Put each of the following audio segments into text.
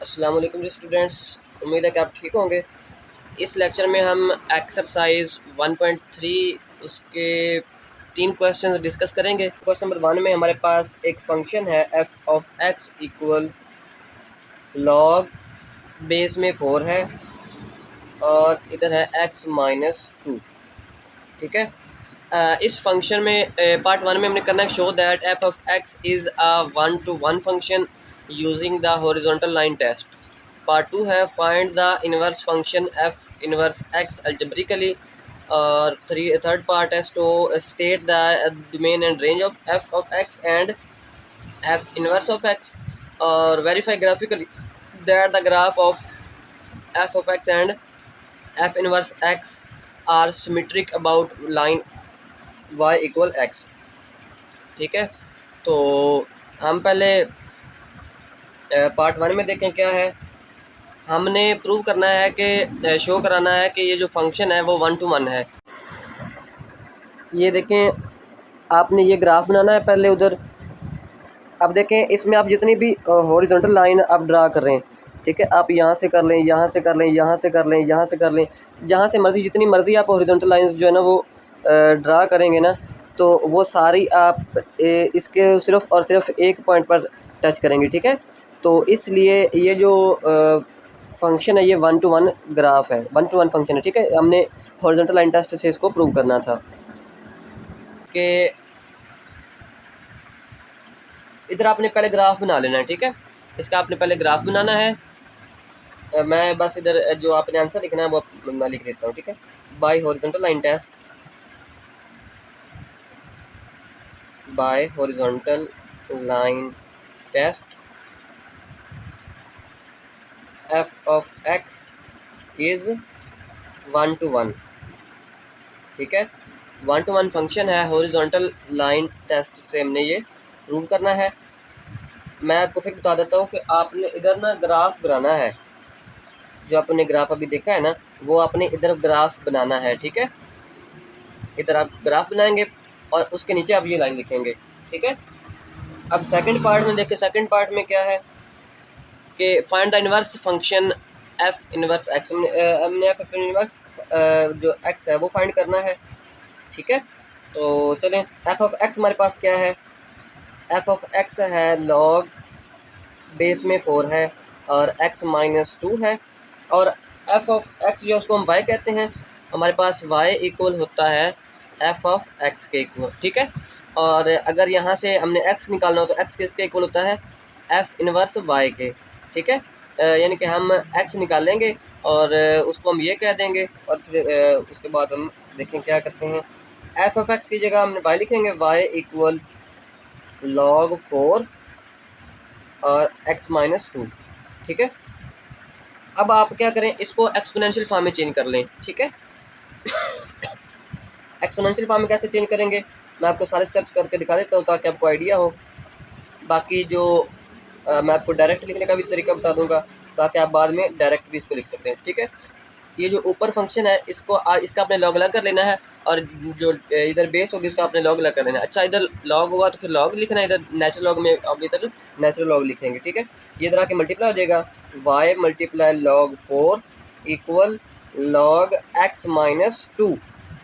अस्सलाम वालेकुम स्टूडेंट्स, उम्मीद है कि आप ठीक होंगे। इस लेक्चर में हम एक्सरसाइज 1.3 उसके 3 क्वेश्चंस डिस्कस करेंगे। क्वेश्चन नंबर 1 में हमारे पास एक फंक्शन है F of X equal log base में 4 है और इधर है एक्स माइनस 2। ठीक है। इस फंक्शन में पार्ट 1 में हमने करना है show that F of x is a 1-to-1 function using the horizontal line test. Part 2 है find the inverse function F inverse X algebraically. और थर्ड पार्ट है to state the domain and range of X and F inverse of X और verify graphically that the graph of F of X and F inverse X are symmetric about line y equal X. ठीक है, तो हम पहले part 1 में देखें क्या है। हमने प्रूव करना है कि शो कराना है कि ये जो फंक्शन है वो 1-to-1 है। ये देखें, आपने ये ग्राफ बनाना है पहले उधर। अब देखें, इसमें आप जितनी भी हॉरिजॉन्टल लाइन आप ड्रा कर रहे हैं, ठीक है, आप यहाँ से कर लें, यहाँ से कर लें, यहाँ से कर लें, यहाँ से कर लें, जहाँ से मर्ज़ी जितनी मर्ज़ी आप हॉरिजॉन्टल लाइंस जो है ना वो ड्रा करेंगे ना, तो वो सारी आप इसके सिर्फ़ और सिर्फ एक पॉइंट पर टच करेंगे। ठीक है, तो इसलिए ये जो फंक्शन है ये 1-to-1 ग्राफ है, 1-to-1 फंक्शन है। ठीक है, हमने हॉरिजॉन्टल लाइन टेस्ट से इसको प्रूव करना था कि इधर आपने पहले ग्राफ बना लेना है। ठीक है, इसका आपने पहले ग्राफ बनाना है। मैं बस इधर जो आपने आंसर लिखना है वो मैं लिख देता हूँ। ठीक है, by horizontal line test, by horizontal line test f of x is 1-to-1। ठीक है, 1-to-1 फंक्शन है, हॉरिजॉन्टल लाइन टेस्ट से हमने ये प्रूव करना है। मैं आपको फिर बता देता हूँ कि आपने इधर ना ग्राफ बनाना है। जो आपने ग्राफ अभी देखा है ना, वो आपने इधर ग्राफ बनाना है। ठीक है, इधर आप ग्राफ बनाएंगे और उसके नीचे आप ये लाइन लिखेंगे। ठीक है, अब सेकंड पार्ट में देखें। सेकंड पार्ट में क्या है कि find the inverse function F inverse x. हमने एफ इनवर्स जो एक्स है वो फाइंड करना है। ठीक है, तो चलें, एफ ऑफ एक्स हमारे पास क्या है। एफ ऑफ एक्स है लॉग बेस में 4 है और x माइनस 2 है। और एफ ऑफ एक्स जो उसको हम y कहते हैं, हमारे पास y इक्वल होता है एफ ऑफ एक्स के इक्वल। ठीक है, और अगर यहाँ से हमने x निकालना हो तो x किसके इक्वल होता है, एफ इनवर्स y के। ठीक है, यानी कि हम x निकालेंगे और उसको हम ये कह देंगे और फिर उसके बाद हम देखें क्या करते हैं। एफ ऑफ एक्स की जगह हमने y लिखेंगे, y इक्वल log 4 और x माइनस 2। ठीक है, अब आप क्या करें, इसको एक्सपोनेंशियल फॉर्म में चेंज कर लें। ठीक है, एक्सपोनेंशियल फॉर्म में कैसे चेंज करेंगे मैं आपको सारे स्टेप्स करके दिखा देता हूँ ताकि आपको आइडिया हो। बाकी जो मैं आपको डायरेक्ट लिखने का भी तरीका बता दूंगा ताकि आप बाद में डायरेक्ट भी इसको लिख सकते हैं। ठीक है, ये जो ऊपर फंक्शन है इसको इसका आपने लॉग अलग कर लेना है और जो इधर बेस होगी उसका आपने लॉग अलग कर लेना है। अच्छा, इधर लॉग हुआ तो फिर लॉग लिखना है, इधर नेचुरल लॉग में अब इधर नेचुरल लॉग लिखेंगे। ठीक है, ये इधर आके मल्टीप्लाई हो जाएगा, y multiply log 4 equal log x minus 2।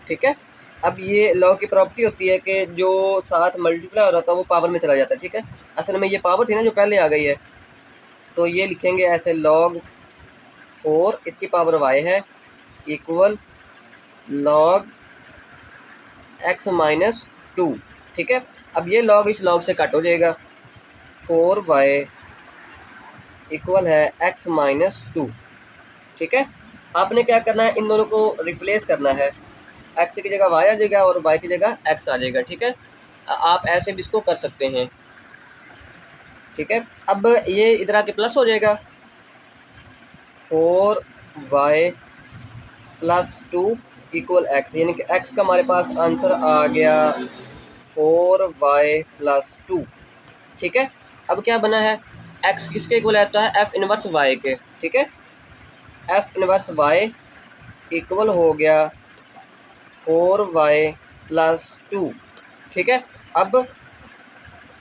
ठीक है, अब ये लॉग की प्रॉपर्टी होती है कि जो साथ मल्टीप्लाई हो रहा था वो पावर में चला जाता है। ठीक है, असल में ये पावर थी ना जो पहले आ गई है, तो ये लिखेंगे ऐसे log 4 इसकी पावर y है इक्वल log x माइनस 2। ठीक है, अब ये log इस log से कट हो जाएगा, 4y इक्वल है x माइनस 2। ठीक है, आपने क्या करना है, इन दोनों को रिप्लेस करना है, x की जगह y आ जाएगा और y की जगह x आ जाएगा। ठीक है, आप ऐसे भी इसको कर सकते हैं। ठीक है, अब ये इधर आके प्लस हो जाएगा, 4y प्लस 2 इक्वल x, यानी कि x का हमारे पास आंसर आ गया 4y प्लस 2। ठीक है, अब क्या बना है, x किसके इक्वल आता है, एफ इनवर्स y के। ठीक है, एफ इनवर्स y इक्वल हो गया 4y प्लस 2। ठीक है, अब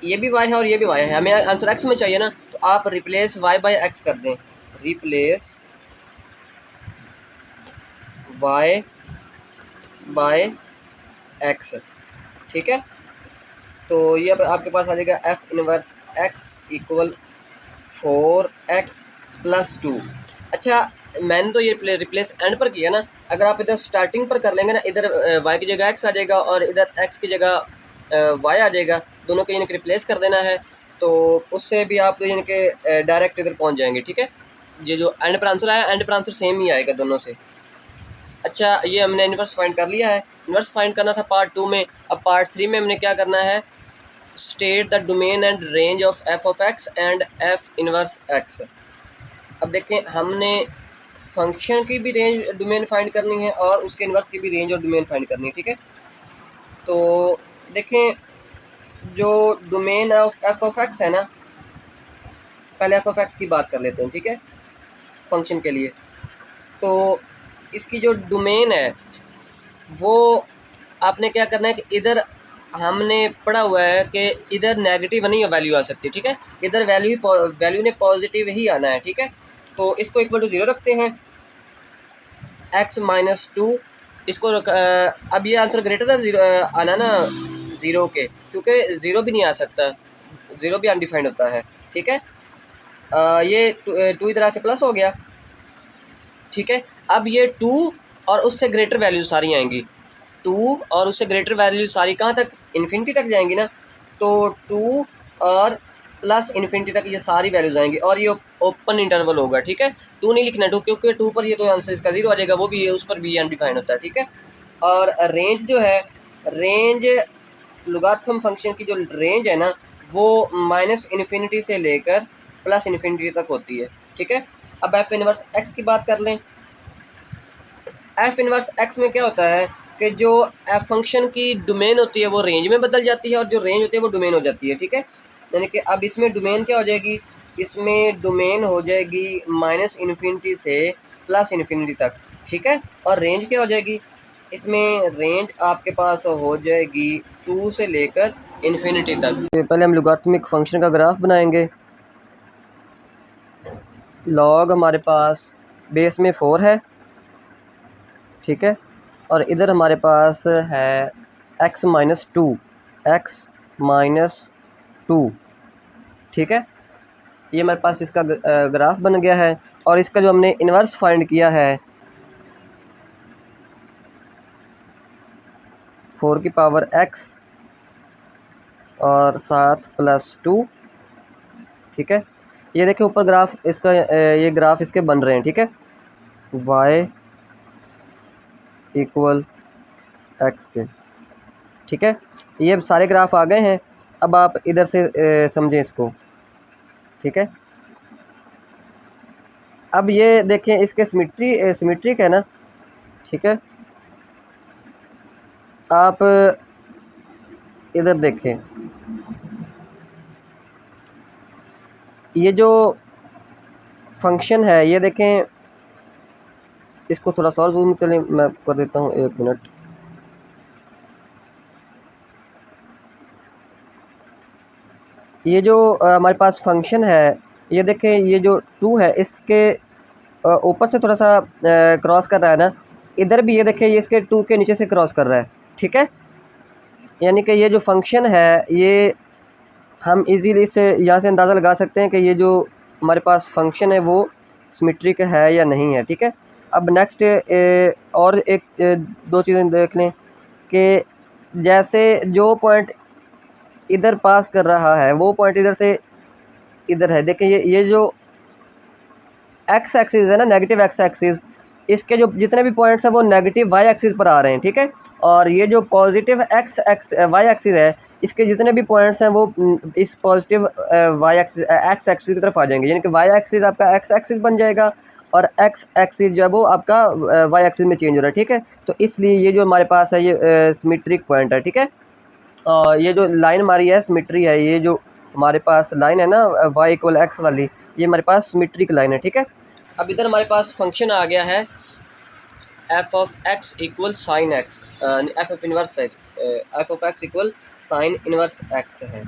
ये भी y है और ये भी y है, हमें आंसर x में चाहिए ना, तो आप रिप्लेस y बाय x कर दें। रिप्लेस y बाय x, ठीक है। तो ये अब आपके पास आ जाएगा F inverse x equal 4x plus 2। अच्छा, मैंने तो ये रिप्लेस एंड पर किया ना, अगर आप इधर स्टार्टिंग पर कर लेंगे ना, इधर y की जगह x आ जाएगा और इधर x की जगह y आ जाएगा, दोनों को यानी कि रिप्लेस कर देना है, तो उससे भी आप यानी कि डायरेक्ट इधर पहुंच जाएंगे, ठीक है। ये जो एंड पर आंसर आया, एंड पर आंसर सेम ही आएगा दोनों से। अच्छा, ये हमने इन्वर्स फाइंड कर लिया है। इन्वर्स फाइंड करना था पार्ट 2 में। अब पार्ट 3 में हमने क्या करना है, state the domain and range of F of X and F inverse x. अब देखें, हमने फंक्शन की भी रेंज डोमेन फाइंड करनी है और उसके इन्वर्स की भी रेंज और डोमेन फाइंड करनी है, ठीक है। तो देखें, जो domain of F of x है ना, पहले एफ ऑफ एक्स की बात कर लेते हैं, ठीक है, फंक्शन के लिए। तो इसकी जो डोमेन है वो आपने क्या करना है कि इधर हमने पढ़ा हुआ है कि इधर नेगेटिव नहीं वैल्यू आ सकती, ठीक है, इधर वैल्यू ने पॉजिटिव ही आना है, ठीक है। तो इसको इक्वल टू 0 रखते हैं, x माइनस 2 इसको अब ये आंसर ग्रेटर दैन 0 आना ना 0 के, क्योंकि 0 भी नहीं आ सकता, 0 भी अनडिफाइंड होता है, ठीक है। ये 2 इधर आके प्लस हो गया, ठीक है। अब ये 2 और उससे ग्रेटर वैल्यू सारी आएंगी, 2 और उससे ग्रेटर वैल्यू सारी कहाँ तक, इन्फिनिटी तक जाएंगी ना, तो 2 और प्लस इन्फिनिटी तक ये सारी वैल्यूज आएंगी और ये ओपन इंटरवल होगा, ठीक है। 2 नहीं लिखना, 2 क्योंकि 2 पर ये तो आंसर इसका 0 आ जाएगा, वो भी ये उस पर भी अनडिफाइंड होता है, ठीक है। और रेंज जो है, रेंज लॉगरिथम फंक्शन की जो रेंज है ना, वो माइनस इन्फिनिटी से लेकर प्लस इन्फिनिटी तक होती है, ठीक है। अब एफ इनवर्स एक्स की बात कर लें। एफ इनवर्स एक्स में क्या होता है कि जो एफ फंक्शन की डोमेन होती है वो रेंज में बदल जाती है और जो रेंज होती है वो डोमेन हो जाती है, ठीक है। यानी कि अब इसमें डोमेन क्या हो जाएगी, इसमें डोमेन हो जाएगी माइनस इन्फिनिटी से प्लस इन्फिनिटी तक, ठीक है। और रेंज क्या हो जाएगी, इसमें रेंज आपके पास हो जाएगी 2 से लेकर इन्फिनिटी तक। पहले हम लॉगरिथमिक फंक्शन का ग्राफ बनाएंगे। लॉग हमारे पास बेस में 4 है, ठीक है, और इधर हमारे पास है x माइनस 2, एक्स माइनस 2, ठीक है। ये हमारे पास इसका ग्राफ बन गया है और इसका जो हमने इन्वर्स फाइंड किया है 4 की पावर x और 7 प्लस 2, ठीक है। ये देखिए ऊपर ग्राफ इसका, ये ग्राफ इसके बन रहे हैं, ठीक है, y इक्वल x के, ठीक है। ये सारे ग्राफ आ गए हैं। अब आप इधर से समझें इसको, ठीक है। अब ये देखें, इसके सिमेट्रिक है ना, ठीक है। आप इधर देखें, ये जो फंक्शन है ये देखें, इसको थोड़ा सा और जूम चलें, मैं कर देता हूँ, 1 मिनट। ये जो हमारे पास फंक्शन है, ये देखें, ये जो 2 है इसके ऊपर से थोड़ा सा क्रॉस कर रहा है ना, इधर भी ये देखें, ये इसके 2 के नीचे से क्रॉस कर रहा है, ठीक है। यानी कि ये जो फंक्शन है ये हम इजीली इससे यहाँ से अंदाज़ा लगा सकते हैं कि ये जो हमारे पास फंक्शन है वो सिमेट्रिक है या नहीं है, ठीक है। अब नेक्स्ट और एक 2 चीज़ें देख लें कि जैसे जो पॉइंट इधर पास कर रहा है वो पॉइंट इधर से इधर है, देखें ये जो एक्स एक्सिस है ना, नेगेटिव एक्स एक्सिस, इसके जो जितने भी पॉइंट्स हैं वो नेगेटिव वाई एक्सिस पर आ रहे हैं, ठीक है। और ये जो पॉजिटिव वाई एक्सिस है, इसके जितने भी पॉइंट्स हैं वो इस positive y axis x axis की तरफ आ जाएंगे, यानी कि वाई एक्सिस आपका एक्स एक्सिस बन जाएगा और एक्स एक्सिस जो है वो आपका वाई एक्सिस में चेंज हो रहा है, ठीक है। तो इसलिए ये जो हमारे पास है ये सिमेट्रिक पॉइंट है, ठीक है। ये जो लाइन हमारी है सिमेट्री है, ये जो हमारे पास लाइन है ना y इक्वल एक्स वाली, ये हमारे पास सिमेट्रिक लाइन है, ठीक है। अब इधर हमारे पास फंक्शन आ गया है F of X equal sine X, F of inverse है, F of X equal sine inverse X है,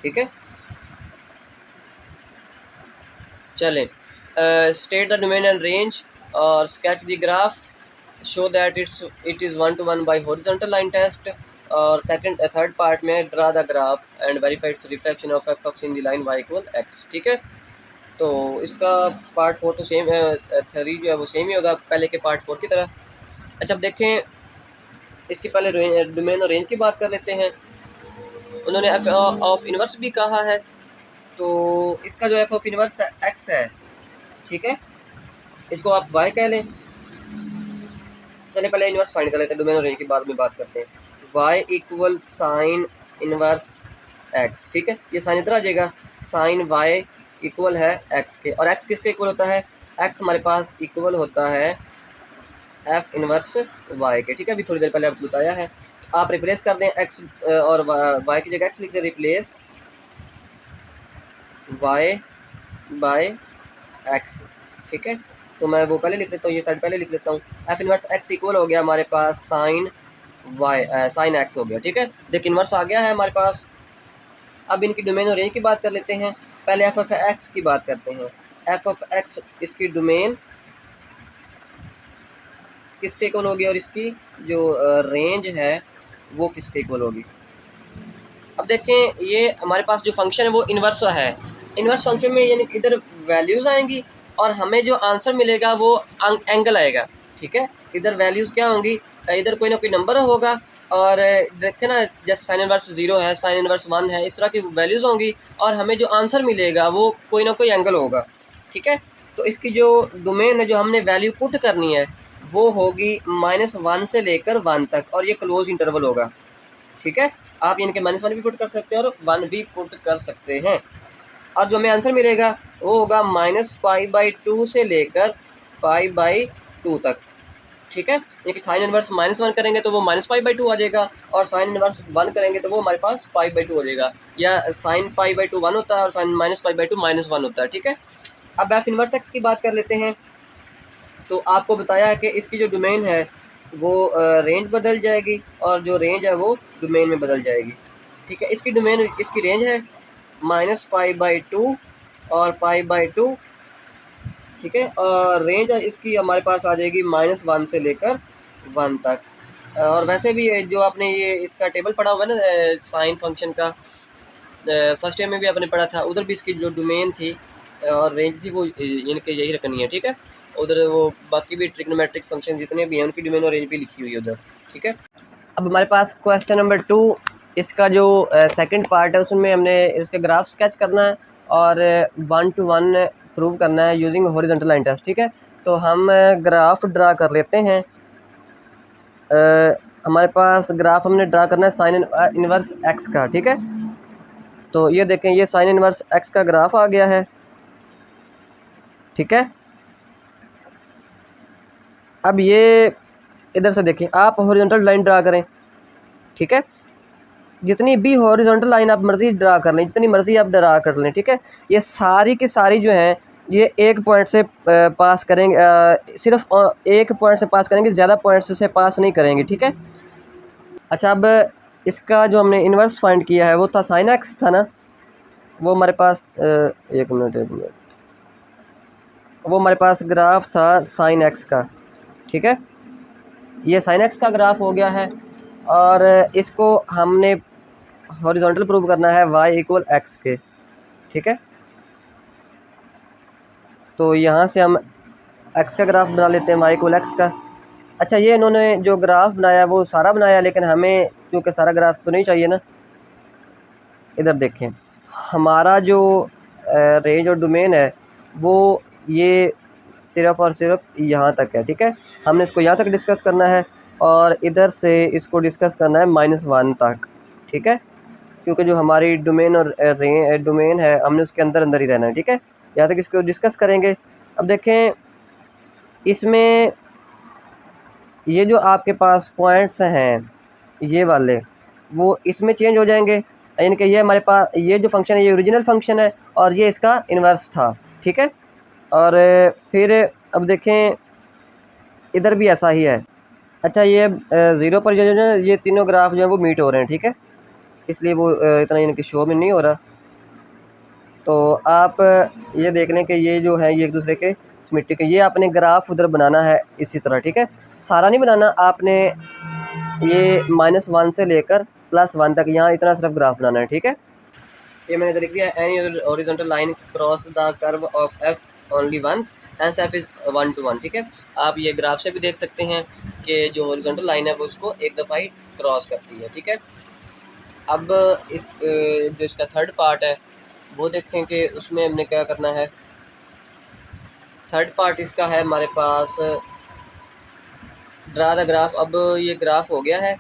ठीक है। चलें, state the domain and range or sketch the graph, show that it is 1-to-1 by horizontal line test, और third part में draw the graph and verify it's reflection of F of in the line y equal x। ठीक है, तो इसका part 4 तो same है, 3 जो है वो सेम ही होगा पहले के पार्ट 4 की तरह। अच्छा, अब देखें इसकी पहले डोमेन और रेंज की बात कर लेते हैं। उन्होंने एफ ऑफ इनवर्स भी कहा है, तो इसका जो एफ ऑफ इनवर्स x है, ठीक है, इसको आप y कह लें। चलिए पहले इनवर्स फाइंड कर लेते हैं, डोमेन और रेंज की बाद में बात करते हैं। y equal sine inverse x, ठीक है, ये साइन इधर आ जाएगा, साइन y इक्वल है x के, और x किसके इक्वल होता है, x हमारे पास इक्वल होता है f इनवर्स y के। ठीक है, अभी थोड़ी देर पहले आपको बताया है। आप रिप्लेस कर दें x और y की जगह x लिख दें, रिप्लेस y बाय x। ठीक है, तो मैं वो पहले लिख लेता हूँ, ये साइड पहले लिख लेता हूँ। एफ इनवर्स x इक्वल हो गया हमारे पास साइन साइन x हो गया। ठीक है, देख इनवर्स आ गया है हमारे पास। अब इनकी डोमेन और रेंज की बात कर लेते हैं। पहले एफ ऑफ एक्स की बात करते हैं। एफ ऑफ एक्स इसकी डोमेन किसके इक्वल होगी और इसकी जो रेंज है वो किसके इक्वल होगी। अब देखें ये हमारे पास जो फंक्शन है वो इन्वर्स है। इन्वर्स फंक्शन में यानी इधर वैल्यूज़ आएंगी और हमें जो आंसर मिलेगा वो एंगल आएगा। ठीक है, इधर वैल्यूज़ क्या होंगी, इधर कोई ना कोई नंबर होगा, और देखें ना जैसे साइन इनवर्स 0 है, साइन इनवर्स 1 है, इस तरह की वैल्यूज़ होंगी और हमें जो आंसर मिलेगा वो कोई ना कोई एंगल होगा। ठीक है, तो इसकी जो डोमेन है जो हमने वैल्यू पुट करनी है वो होगी -1 से लेकर 1 तक, और ये क्लोज इंटरवल होगा। ठीक है, आप यानी कि -1 भी पुट कर सकते हैं और 1 भी पुट कर सकते हैं, और जो हमें आंसर मिलेगा वो होगा -π/2 से लेकर π/2 तक। ठीक है, यानी कि साइन इनवर्स -1 करेंगे तो वो -π/2 आ जाएगा, और साइन इनवर्स 1 करेंगे तो वो हमारे पास π/2 हो जाएगा, या साइन π/2 1 होता है और साइन -π/2 -1 होता है। ठीक है, अब एफ इनवर्स एक्स की बात कर लेते हैं। तो आपको बताया है कि इसकी जो डोमेन है वो रेंज बदल जाएगी और जो रेंज है वो डोमेन में बदल जाएगी। ठीक है, इसकी डोमेन इसकी रेंज है -π/2 और π/2। ठीक है, और रेंज इसकी हमारे पास आ जाएगी -1 से लेकर 1 तक। और वैसे भी जो आपने ये इसका टेबल पढ़ा हुआ है ना साइन फंक्शन का, फर्स्ट ईयर में भी आपने पढ़ा था, उधर भी इसकी जो डोमेन थी और रेंज थी वो इनके यही रखनी है। ठीक है, उधर वो बाकी भी ट्रिग्नोमेट्रिक फंक्शन जितने भी हैं उनकी डोमेन और रेंज भी लिखी हुई है उधर। ठीक है, अब हमारे पास क्वेश्चन नंबर 2, इसका जो सेकंड पार्ट है उसमें हमने इसके ग्राफ स्केच करना है और 1-to-1 प्रूव करना है यूजिंग हॉरिजॉन्टल लाइन टेस्ट। ठीक है, तो हम ग्राफ ड्रा कर लेते हैं। हमारे पास ग्राफ हमने ड्रा करना है साइन इनवर्स एक्स का। ठीक है, तो ये देखें ये साइन इनवर्स एक्स का ग्राफ आ गया है। ठीक है, अब ये इधर से देखें, आप हॉरिजॉन्टल लाइन ड्रा करें। ठीक है, जितनी भी हॉरिजॉन्टल लाइन आप मर्ज़ी ड्रा कर लें, जितनी मर्ज़ी आप ड्रा कर लें। ठीक है, ये सारी की सारी जो हैं ये एक पॉइंट से पास करेंगे, सिर्फ एक पॉइंट से पास करेंगे, ज़्यादा पॉइंट से पास नहीं करेंगे। ठीक है, अच्छा, अब इसका जो हमने इन्वर्स फाइंड किया है वो था साइन एक्स था ना, वो हमारे पास एक मिनट, वो हमारे पास ग्राफ था साइन एक्स का। ठीक है, ये साइन एक्स का ग्राफ हो गया है और इसको हमने हॉरिजॉन्टल प्रूव करना है y इक्वल एक्स के। ठीक है, तो यहाँ से हम x का ग्राफ बना लेते हैं y इक्वल एक्स का। अच्छा, ये इन्होंने जो ग्राफ बनाया वो सारा बनाया, लेकिन हमें चूँकि सारा ग्राफ तो नहीं चाहिए ना। इधर देखें, हमारा जो रेंज और डोमेन है वो ये सिर्फ़ और सिर्फ यहाँ तक है। ठीक है, हमने इसको यहाँ तक डिस्कस करना है और इधर से इसको डिस्कस करना है -1 तक। ठीक है, क्योंकि जो हमारी डोमेन और डोमेन है हमने उसके अंदर अंदर ही रहना है। ठीक है, यहाँ तक इसको डिस्कस करेंगे। अब देखें इसमें ये जो आपके पास पॉइंट्स हैं ये वाले वो इसमें चेंज हो जाएंगे, यानी कि ये हमारे पास ये जो फंक्शन है ये ओरिजिनल फंक्शन है और ये इसका इन्वर्स था। ठीक है, और फिर अब देखें इधर भी ऐसा ही है। अच्छा, ये 0 पर जो है ये तीनों ग्राफ जो है वो मीट हो रहे हैं। ठीक है, इसलिए वो इतना यानी कि शो में नहीं हो रहा। तो आप ये देख लें कि ये जो है ये एक दूसरे के सिमेट्रिक है। ये आपने ग्राफ उधर बनाना है इसी तरह, ठीक है। सारा नहीं बनाना आपने, ये -1 से लेकर +1 तक यहाँ इतना सिर्फ ग्राफ बनाना है, ठीक है। ये मैंने लिख दिया, any horizontal line cross the curve of f only once and f is 1 to 1, ठीक है। आप ये ग्राफ से भी देख सकते हैं कि जो हॉरिजॉन्टल लाइन है वो उसको एक दफ़ा ही क्रॉस करती है, ठीक है। अब इस जो इसका थर्ड पार्ट है वो देखें कि उसमें हमने क्या करना है। थर्ड पार्ट इसका है हमारे पास ड्रा द ग्राफ। अब ये ग्राफ हो गया है,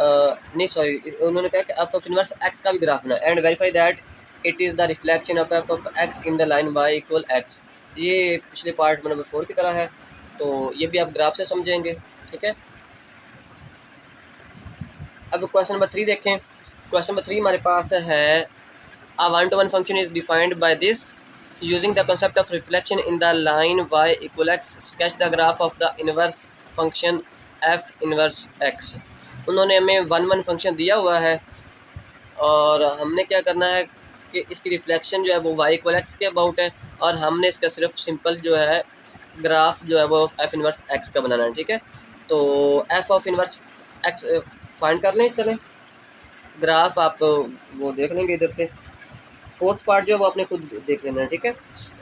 नहीं सॉरी, उन्होंने कहा कि एफ ऑफ इनवर्स एक्स का भी ग्राफ बना and verify that it is the reflection of F of x in the line y equal x. ये पिछले पार्ट नंबर 4 की तरह है, तो ये भी आप ग्राफ से समझेंगे, ठीक है। अब क्वेश्चन नंबर 3 देखें। क्वेश्चन नंबर 3 हमारे पास है, a 1-to-1 function is defined by this using the concept of reflection in the line y equal x, sketch the graph of the inverse function f inverse x। उन्होंने हमें 1-1 function दिया हुआ है और हमने क्या करना है कि इसकी रिफ्लेक्शन जो है वो y इक्वल एक्स के अबाउट है और हमने इसका सिर्फ सिंपल जो है ग्राफ जो है वो f इनवर्स x का बनाना है, ठीक है। तो f of inverse x find कर लें। चलें, ग्राफ आप वो देख लेंगे इधर से। फोर्थ पार्ट जो है वो आपने खुद देख लेना है, ठीक है।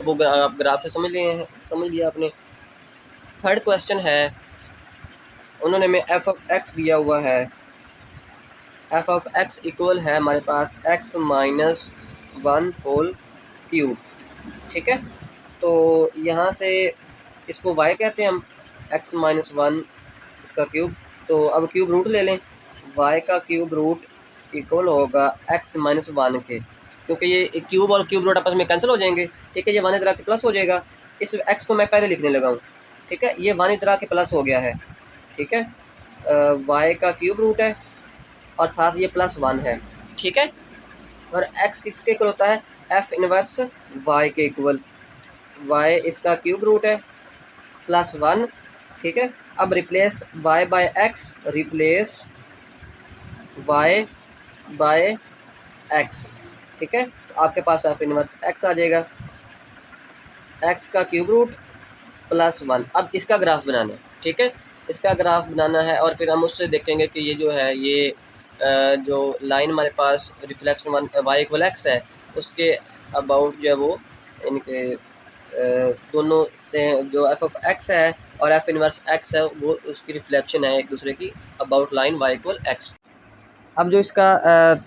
वो आप ग्राफ से समझ लिए हैं, समझ लिया आपने। थर्ड क्वेश्चन है, उन्होंने हमें एफ ऑफ एक्स दिया हुआ है। एफ ऑफ एक्स इक्वल है हमारे पास x-1 होल क्यूब, ठीक है। तो यहाँ से इसको y कहते हैं हम, x-1 इसका क्यूब। तो अब क्यूब रूट ले लें, y का क्यूब रूट इक्वल होगा x-1 के, क्योंकि ये क्यूब और क्यूब रूट आपस में कैंसिल हो जाएंगे, ठीक है। ये 1 इधर आके प्लस हो जाएगा। इस x को मैं पहले लिखने लगा हूँ, ठीक है। ये 1 इधर आके प्लस हो गया है, ठीक है। y का क्यूब रूट है और साथ ये +1 है, ठीक है। और x किसके इक्वल होता है, f इनवर्स y के इक्वल। y इसका क्यूब रूट है +1, ठीक है। अब replace y by x, replace y by x, ठीक है। तो आपके पास f इनवर्स x आ जाएगा, x का क्यूब रूट +1। अब इसका ग्राफ बनाना है, ठीक है। इसका ग्राफ बनाना है और फिर हम उससे देखेंगे कि ये जो है ये जो लाइन हमारे पास रिफ्लेक्शन y इक्वल एक्स है उसके अबाउट जो है वो इनके दोनों से जो f ऑफ x है और f इनवर्स x है वो उसकी रिफ्लेक्शन है एक दूसरे की about line y equal x. अब जो इसका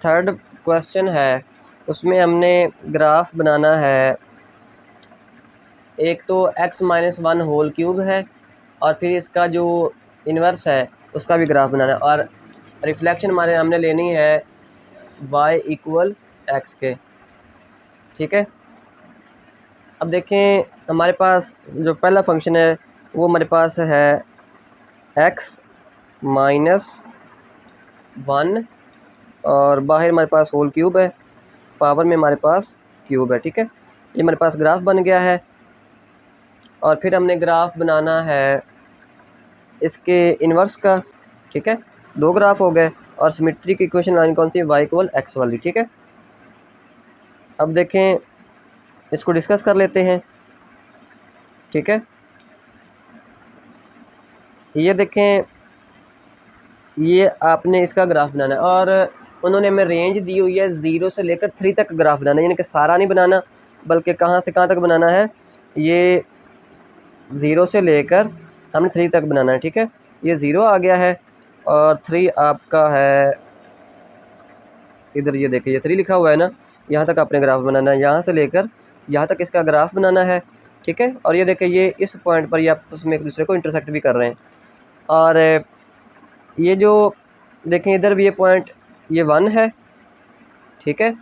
थर्ड क्वेश्चन है उसमें हमने ग्राफ बनाना है। एक तो x-1 होल क्यूब है और फिर इसका जो इन्वर्स है उसका भी ग्राफ बनाना है और रिफ्लेक्शन हमारे हमने लेनी है y इक्वल एक्स के, ठीक है। अब देखें हमारे पास जो पहला फंक्शन है वो हमारे पास है x-1 और बाहर हमारे पास होल क्यूब है, पावर में हमारे पास क्यूब है, ठीक है। ये हमारे पास ग्राफ बन गया है और फिर हमने ग्राफ बनाना है इसके इन्वर्स का, ठीक है। 2 ग्राफ हो गए और सिमेट्री की इक्वेशन लाइन कौन सी, y इक्वल एक्स वाली, ठीक है। अब देखें इसको डिस्कस कर लेते हैं, ठीक है। ये देखें ये आपने इसका ग्राफ बनाना है और उन्होंने हमें रेंज दी हुई है 0 से लेकर 3 तक ग्राफ बनाना है, यानी कि सारा नहीं बनाना बल्कि कहाँ से कहाँ तक बनाना है, ये 0 से लेकर हमने 3 तक बनाना है, ठीक है। ये 0 आ गया है और 3 आपका है इधर, ये देखिए ये 3 लिखा हुआ है ना, यहाँ तक आपने ग्राफ बनाना है, यहाँ से लेकर यहाँ तक इसका ग्राफ बनाना है, ठीक है। और ये देखिए ये इस पॉइंट पर ये आपस में एक दूसरे को इंटरसेक्ट भी कर रहे हैं और ये जो देखें इधर भी ये पॉइंट ये 1 है, ठीक है।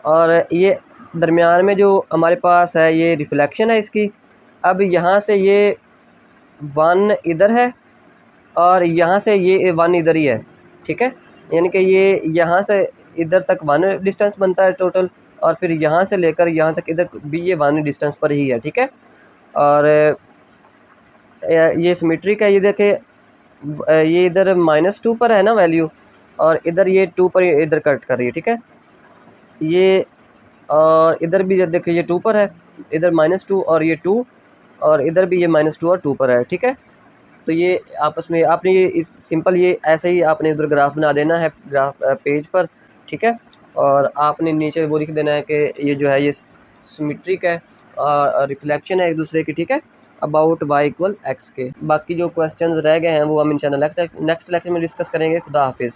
और ये दरमियान में जो हमारे पास है ये रिफ्लेक्शन है इसकी। अब यहाँ से ये 1 इधर है और यहाँ से ये 1 इधर ही है, ठीक है। यानी कि ये यहाँ से इधर तक 1 डिस्टेंस बनता है टोटल और फिर यहाँ से लेकर यहाँ तक इधर भी ये 1 डिस्टेंस पर ही है, ठीक है। और ये सिमेट्रिक है, ये देखे ये इधर -2 पर है ना वैल्यू और इधर ये 2 पर इधर कट कर रही है, ठीक है। ये और इधर भी देखिए ये 2 पर है, इधर -2 और ये 2, और इधर भी ये -2 और 2 पर है, ठीक है। तो ये आपस में आपने ये इस सिंपल ये ऐसे ही आपने उधर ग्राफ बना देना है ग्राफ पेज पर, ठीक है। और आपने नीचे वो लिख देना है कि ये जो है ये सिमेट्रिक है, रिफ्लेक्शन है एक दूसरे की, ठीक है, अबाउट y = x के। बाकी जो क्वेश्चंस रह गए हैं वो हम इंशाल्लाह नेक्स्ट लेक्चर में डिस्कस करेंगे। खुदा हाफिज़।